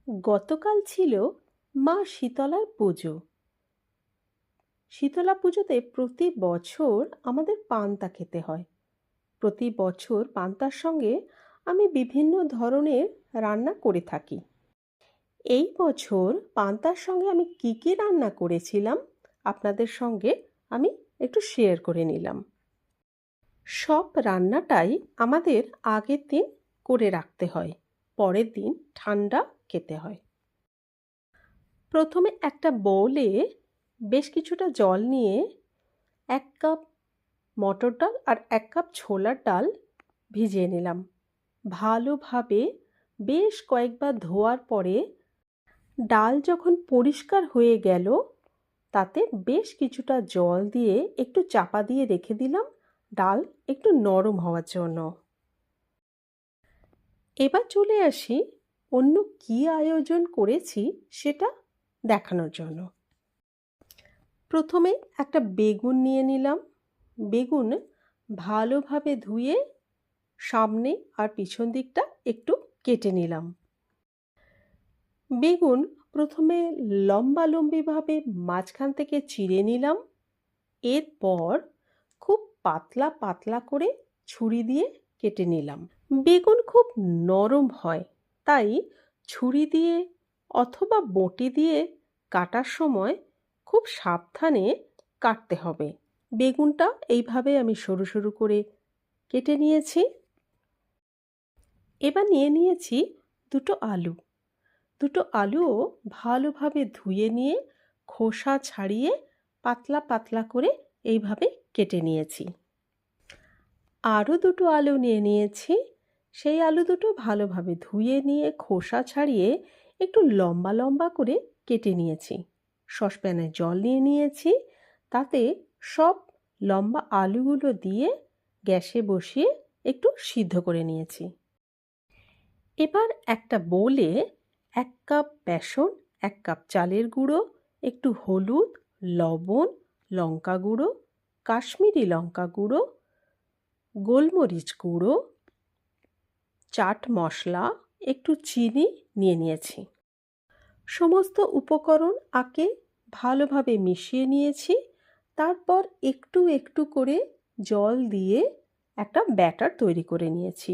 গতকাল ছিল মা শীতলার পুজো। শীতলা পুজোতে প্রতি বছর আমাদের পান্তা খেতে হয়। প্রতি বছর পান্তার সঙ্গে আমি বিভিন্ন ধরনের রান্না করে থাকি। এই বছর পান্তার সঙ্গে আমি কি কি রান্না করেছিলাম আপনাদের সঙ্গে আমি একটু শেয়ার করে নিলাম। সব রান্নাটাই আমাদের আগের দিন করে রাখতে হয়, পরের দিন ঠান্ডা খেতে হয়। প্রথমে একটা বোলে বেশ কিছুটা জল নিয়ে 1 কাপ মটর ডাল আর 1 কাপ ছোলার ডাল ভিজিয়ে নিলাম। ভালোভাবে বেশ কয়েকবার ধোয়ার পরে ডাল যখন পরিষ্কার হয়ে গেল, তাতে বেশ কিছুটা জল দিয়ে একটু চাপা দিয়ে রেখে দিলাম ডাল একটু নরম হওয়ার জন্য। এবার চলে আসি অন্য কি আয়োজন করেছি সেটা দেখানোর জন্য। প্রথমে একটা বেগুন নিয়ে নিলাম। বেগুন ভালোভাবে ধুয়ে সামনে আর পিছন দিকটা একটু কেটে নিলাম। বেগুন প্রথমে লম্বালম্বিভাবে মাঝখান থেকে চিড়ে নিলাম। এরপর খুব পাতলা পাতলা করে ছুরি দিয়ে কেটে নিলাম। বেগুন খুব নরম হয়, তাই ছুরি দিয়ে অথবা বঁটি দিয়ে কাটার সময় খুব সাবধানে কাটতে হবে। বেগুনটা এইভাবে আমি সরু সরু করে কেটে নিয়েছি। এবার নিয়ে নিয়েছি দুটো আলু। দুটো আলুও ভালোভাবে ধুয়ে নিয়ে খোসা ছাড়িয়ে পাতলা পাতলা করে এইভাবে কেটে নিয়েছি। আরও দুটো আলু নিয়ে নিয়েছি। সেই আলু দুটো ভালোভাবে ধুয়ে নিয়ে খোসা ছাড়িয়ে একটু লম্বা লম্বা করে কেটে নিয়েছি। সসপ্যানে জল নিয়ে নিয়েছি, তাতে সব লম্বা আলুগুলো দিয়ে গ্যাসে বসিয়ে একটু সিদ্ধ করে নিয়েছি। এবার একটা বোলে 1 কাপ বেসন, 1 কাপ চালের গুঁড়ো, একটু হলুদ, লবণ, লঙ্কা গুঁড়ো, কাশ্মীরি লঙ্কা গুঁড়ো, গোলমরিচ গুঁড়ো, চাট মশলা, একটু চিনি নিয়ে নিয়েছি। সমস্ত উপকরণ আগে ভালোভাবে মিশিয়ে নিয়েছি। তারপর একটু একটু করে জল দিয়ে একটা ব্যাটার তৈরি করে নিয়েছি।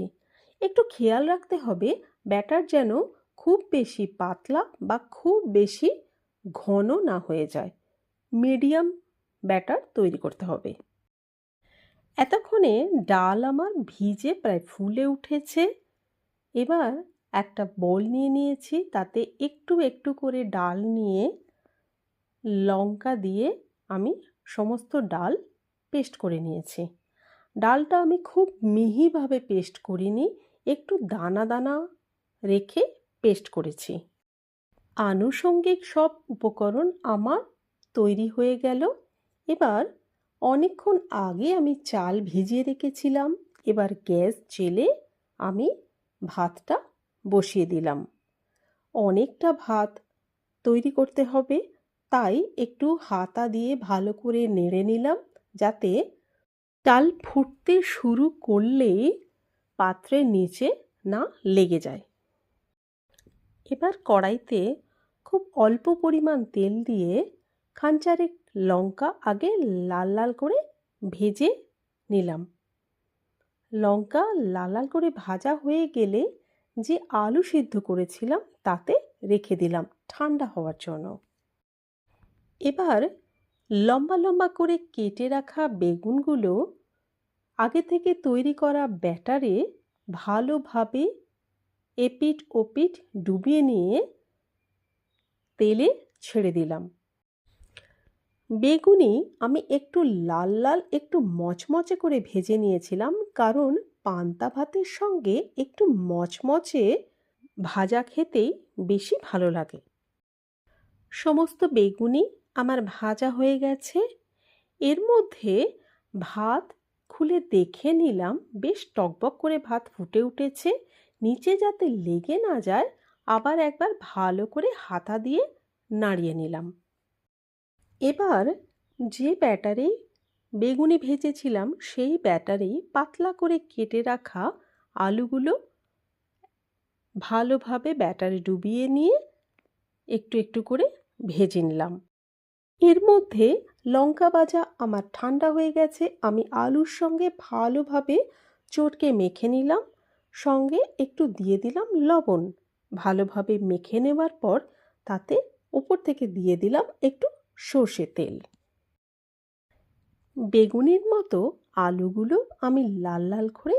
একটু খেয়াল রাখতে হবে ব্যাটার যেন খুব বেশি পাতলা বা খুব বেশি ঘন না হয়ে যায়। মিডিয়াম ব্যাটার তৈরি করতে হবে। এতক্ষণে ডাল আমার ভিজে প্রায় ফুলে উঠেছে। এবার একটা বোল নিয়ে নিয়েছি, তাতে একটু একটু করে ডাল নিয়ে লঙ্কা দিয়ে আমি সমস্ত ডাল পেস্ট করে নিয়েছি। ডালটা আমি খুব মিহিভাবে পেস্ট করিনি, একটু দানা দানা রেখে পেস্ট করেছি। আনুষঙ্গিক সব উপকরণ আমার তৈরি হয়ে গেল। এবার অনেকক্ষণ আগে আমি চাল ভিজিয়ে রেখেছিলাম। এবার গ্যাস জেলে আমি ভাতটা বসিয়ে দিলাম। অনেকটা ভাত তৈরি করতে হবে, তাই একটু হাতা দিয়ে ভালো করে নেড়ে নিলাম, যাতে চাল ফুটতে শুরু করলেই পাত্রের নিচে না লেগে যায়। এবার কড়াইতে খুব অল্প পরিমাণ তেল দিয়ে খানচারেক লঙ্কা আগে লাল লাল করে ভেজে নিলাম। লঙ্কা লাল লাল করে ভাজা হয়ে গেলে যে আলু সিদ্ধ করেছিলাম তাতে রেখে দিলাম ঠান্ডা হওয়ার জন্য। এবার লম্বা লম্বা করে কেটে রাখা বেগুনগুলো আগে থেকে তৈরি করা ব্যাটারে ভালোভাবে এপিঠ ওপিঠ ডুবিয়ে নিয়ে তেলে ছেড়ে দিলাম। বেগুনি আমি একটু লাল লাল একটু মচমচে করে ভেজে নিয়েছিলাম, কারণ পান্তা ভাতের সঙ্গে একটু মচমচে ভাজা খেতেই বেশি ভালো লাগে। সমস্ত বেগুনি আমার ভাজা হয়ে গেছে। এর মধ্যে ভাত খুলে দেখে নিলাম, বেশ টকবক করে ভাত ফুটে উঠেছে। নিচে যাতে লেগে না যায় আবার একবার ভালো করে হাতা দিয়ে নাড়িয়ে নিলাম। এবার যে ব্যাটারে বেগুনি ভেজেছিলাম সেই ব্যাটারে পাতলা করে কেটে রাখা আলুগুলো ভালোভাবে ব্যাটারে ডুবিয়ে নিয়ে একটু একটু করে ভেজে নিলাম। এর মধ্যে লঙ্কা ভাজা আমার ঠান্ডা হয়ে গেছে। আমি আলুর সঙ্গে ভালোভাবে চটকে মেখে নিলাম। সঙ্গে একটু দিয়ে দিলাম লবণ। ভালোভাবে মেখে নেওয়ার পর তাতে উপর থেকে দিয়ে দিলাম একটু সর্ষের তেল। বেগুনের মতো আলুগুলো আমি লাল লাল করে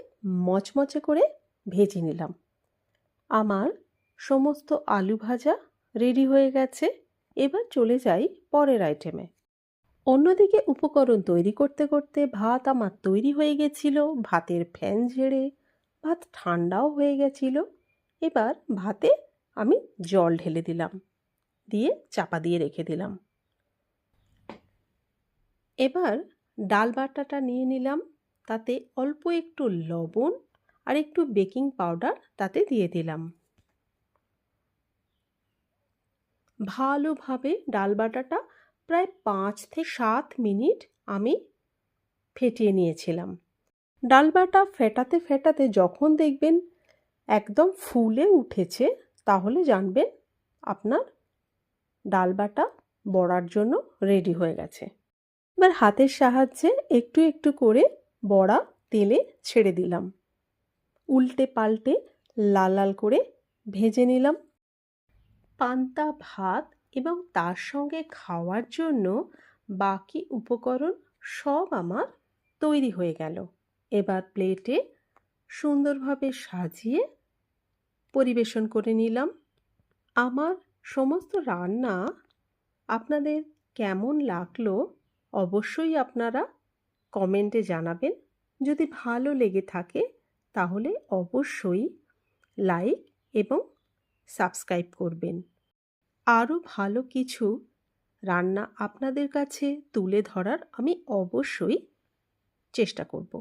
মচমচে করে ভেজে নিলাম। আমার সমস্ত আলু ভাজা রেডি হয়ে গেছে। এবার চলে যাই পরের আইটেমে। অন্যদিকে উপকরণ তৈরি করতে করতে ভাত আমার তৈরি হয়ে গেছিল। ভাতের ফ্যান ঝেড়ে ভাত ঠান্ডাও হয়ে গেছিল। এবার ভাতে আমি জল ঢেলে দিলাম, দিয়ে চাপা দিয়ে রেখে দিলাম। এবার ডাল বাটাটা নিয়ে নিলাম, তাতে অল্প একটু লবণ আর একটু বেকিং পাউডার তাতে দিয়ে দিলাম। ভালোভাবে ডাল বাটাটা প্রায় 5 থেকে 7 মিনিট আমি ফেটিয়ে নিয়েছিলাম। ডাল বাটা ফেটাতে ফেটাতে যখন দেখবেন একদম ফুলে উঠেছে, তাহলে জানবেন আপনার ডাল বাটা বড়ার জন্য রেডি হয়ে গেছে। এবার হাতের সাহায্যে একটু একটু করে বড়া তেলে ছেড়ে দিলাম। উল্টে পাল্টে লাল লাল করে ভেজে নিলাম। পান্তা ভাত এবং তার সঙ্গে খাওয়ার জন্য বাকি উপকরণ সব আমার তৈরি হয়ে গেল। এবার প্লেটে সুন্দরভাবে সাজিয়ে পরিবেশন করে নিলাম। আমার সমস্ত রান্না আপনাদের কেমন লাগলো অবশ্যই আপনারা কমেন্টে জানাবেন। যদি ভালো লেগে থাকে তাহলে অবশ্যই লাইক এবং সাবস্ক্রাইব করবেন। আরও ভালো কিছু রান্না আপনাদের কাছে তুলে ধরার আমি অবশ্যই চেষ্টা করব।